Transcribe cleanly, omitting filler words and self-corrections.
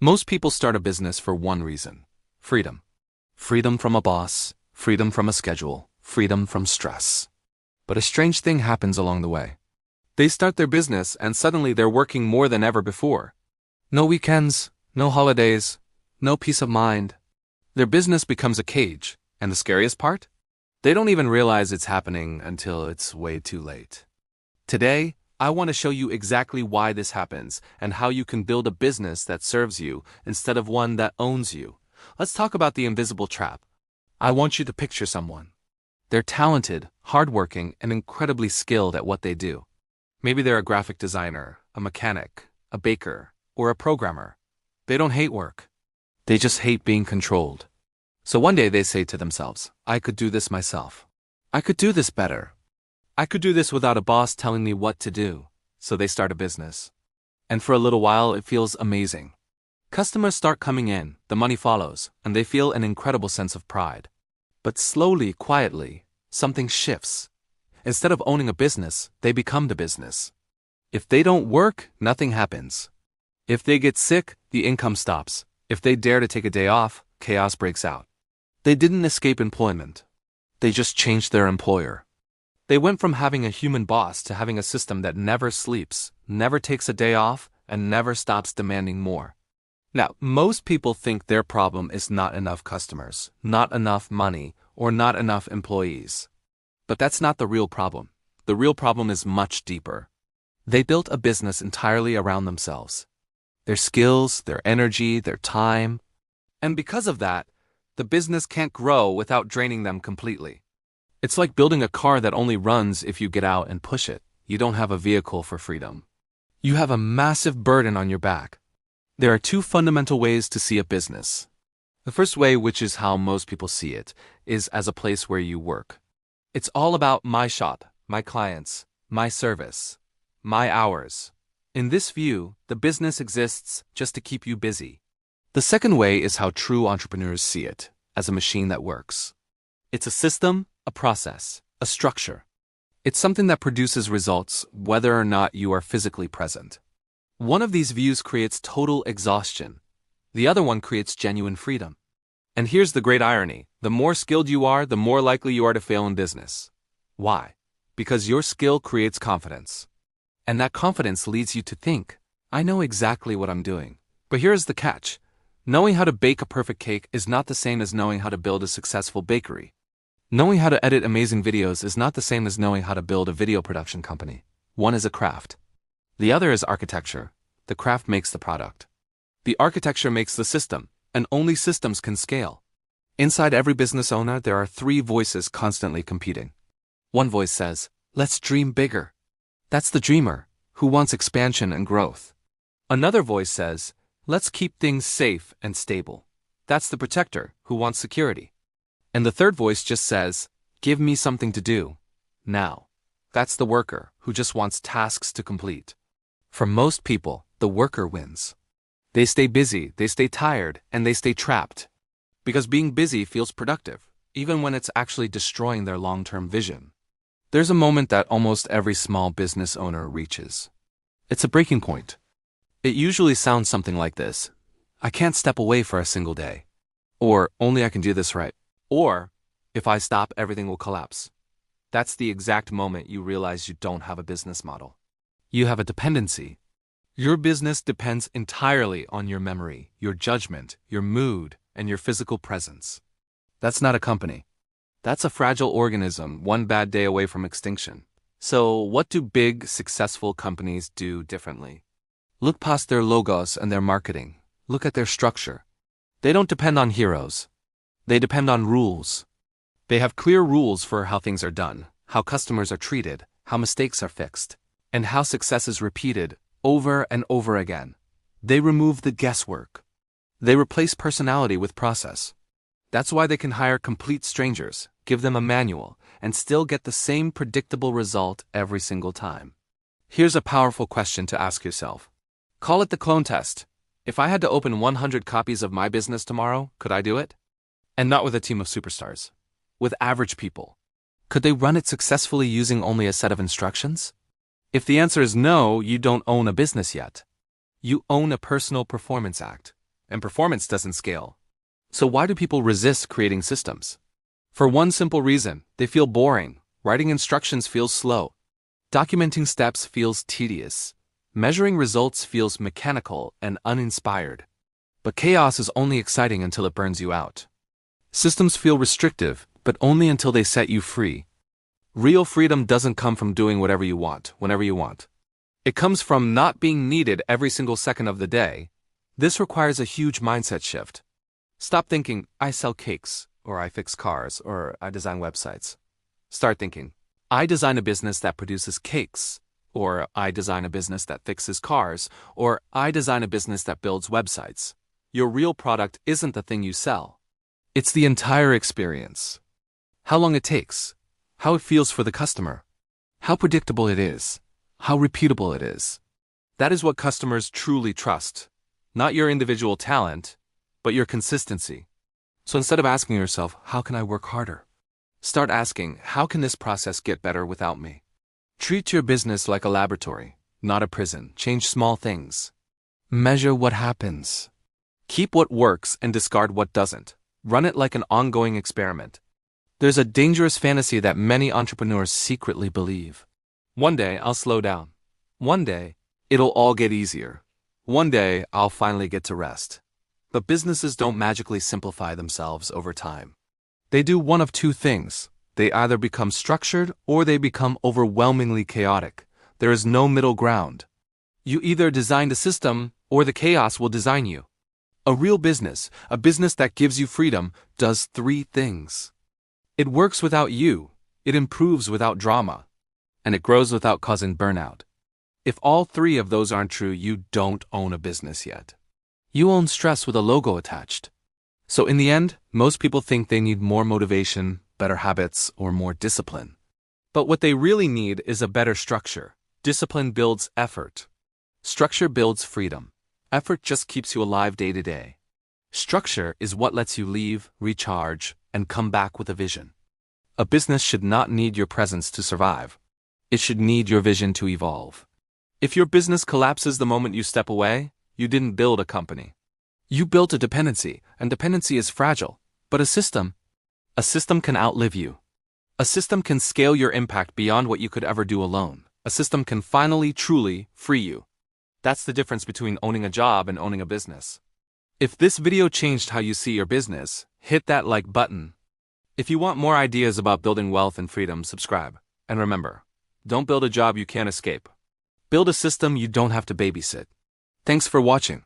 Most people start a business for one reason: freedom. Freedom from a boss, freedom from a schedule, freedom from stress. But a strange thing happens along the way. They start their business and suddenly they're working more than ever before. No weekends, no holidays, no peace of mind. Their business becomes a cage, and the scariest part? They don't even realize it's happening until it's way too late. Today, I want to show you exactly why this happens and how you can build a business that serves you instead of one that owns you. Let's talk about the invisible trap. I want you to picture someone. They're talented, hardworking, and incredibly skilled at what they do. Maybe they're a graphic designer, a mechanic, a baker, or a programmer. They don't hate work. They just hate being controlled. So one day they say to themselves, I could do this myself. I could do this better. I could do this without a boss telling me what to do. So they start a business. And for a little while it feels amazing. Customers start coming in, the money follows, and they feel an incredible sense of pride. But slowly, quietly, something shifts. Instead of owning a business, they become the business. If they don't work, nothing happens. If they get sick, the income stops. If they dare to take a day off, chaos breaks out. They didn't escape employment. They just changed their employer. They went from having a human boss to having a system that never sleeps, never takes a day off, and never stops demanding more. Now, most people think their problem is not enough customers, not enough money, or not enough employees. But that's not the real problem. The real problem is much deeper. They built a business entirely around themselves. Their skills, their energy, their time. And because of that, the business can't grow without draining them completely. It's like building a car that only runs if you get out and push it. You don't have a vehicle for freedom. You have a massive burden on your back. There are two fundamental ways to see a business. The first way, which is how most people see it, is as a place where you work. It's all about my shop, my clients, my service, my hours. In this view, the business exists just to keep you busy. The second way is how true entrepreneurs see it, as a machine that works. It's a system, a process, a structure. It's something that produces results whether or not you are physically present. One of these views creates total exhaustion. The other one creates genuine freedom. And here's the great irony. The more skilled you are, the more likely you are to fail in business. Why? Because your skill creates confidence. And that confidence leads you to think, I know exactly what I'm doing. But here's the catch. Knowing how to bake a perfect cake is not the same as knowing how to build a successful bakery. Knowing how to edit amazing videos is not the same as knowing how to build a video production company. One is a craft. The other is architecture. The craft makes the product. The architecture makes the system, and only systems can scale. Inside every business owner, there are three voices constantly competing. One voice says, let's dream bigger. That's the dreamer, who wants expansion and growth. Another voice says, let's keep things safe and stable. That's the protector, who wants security. And the third voice just says, give me something to do. Now. That's the worker, who just wants tasks to complete. For most people, the worker wins. They stay busy, they stay tired, and they stay trapped. Because being busy feels productive, even when it's actually destroying their long-term vision. There's a moment that almost every small business owner reaches. It's a breaking point. It usually sounds something like this. I can't step away for a single day. Or, only I can do this right. Or, if I stop, everything will collapse. That's the exact moment you realize you don't have a business model. You have a dependency. Your business depends entirely on your memory, your judgment, your mood, and your physical presence. That's not a company. That's a fragile organism, one bad day away from extinction. So, what do big, successful companies do differently? Look past their logos and their marketing. Look at their structure. They don't depend on heroes. They depend on rules. They have clear rules for how things are done, how customers are treated, how mistakes are fixed, and how success is repeated over and over again. They remove the guesswork. They replace personality with process. That's why they can hire complete strangers, give them a manual, and still get the same predictable result every single time. Here's a powerful question to ask yourself. Call it the clone test. If I had to open 100 copies of my business tomorrow, could I do it? And not with a team of superstars. With average people. Could they run it successfully using only a set of instructions? If the answer is no, you don't own a business yet. You own a personal performance act. and performance doesn't scale. So why do people resist creating systems? For one simple reason: they feel boring, writing instructions feels slow, documenting steps feels tedious, measuring results feels mechanical and uninspired. But chaos is only exciting until it burns you out. Systems feel restrictive, but only until they set you free. Real freedom doesn't come from doing whatever you want, whenever you want. It comes from not being needed every single second of the day. This requires a huge mindset shift. Stop thinking, I sell cakes, or I fix cars, or I design websites. Start thinking, I design a business that produces cakes, or I design a business that fixes cars, or I design a business that builds websites. Your real product isn't the thing you sell. It's the entire experience. How long it takes, how it feels for the customer, how predictable it is, how repeatable it is. That is what customers truly trust. Not your individual talent, but your consistency. So instead of asking yourself, how can I work harder? Start asking, how can this process get better without me? Treat your business like a laboratory, not a prison. Change small things. Measure what happens. Keep what works and discard what doesn't. Run it like an ongoing experiment. There's a dangerous fantasy that many entrepreneurs secretly believe. One day I'll slow down. One day it'll all get easier. One day I'll finally get to rest. But businesses don't magically simplify themselves over time. They do one of two things. They either become structured or they become overwhelmingly chaotic. There is no middle ground. You either design the system or the chaos will design you. A real business, a business that gives you freedom, does three things. It works without you, it improves without drama, and it grows without causing burnout. If all three of those aren't true, you don't own a business yet. You own stress with a logo attached. So in the end, most people think they need more motivation, better habits, or more discipline. But what they really need is a better structure. Discipline builds effort. Structure builds freedom. Effort just keeps you alive day to day. Structure is what lets you leave, recharge, and come back with a vision. A business should not need your presence to survive. It should need your vision to evolve. If your business collapses the moment you step away, you didn't build a company. You built a dependency, and dependency is fragile. But a system can outlive you. A system can scale your impact beyond what you could ever do alone. A system can finally, truly free you. That's the difference between owning a job and owning a business. If this video changed how you see your business, hit that like button. If you want more ideas about building wealth and freedom, subscribe. And remember, don't build a job you can't escape. Build a system you don't have to babysit. Thanks for watching.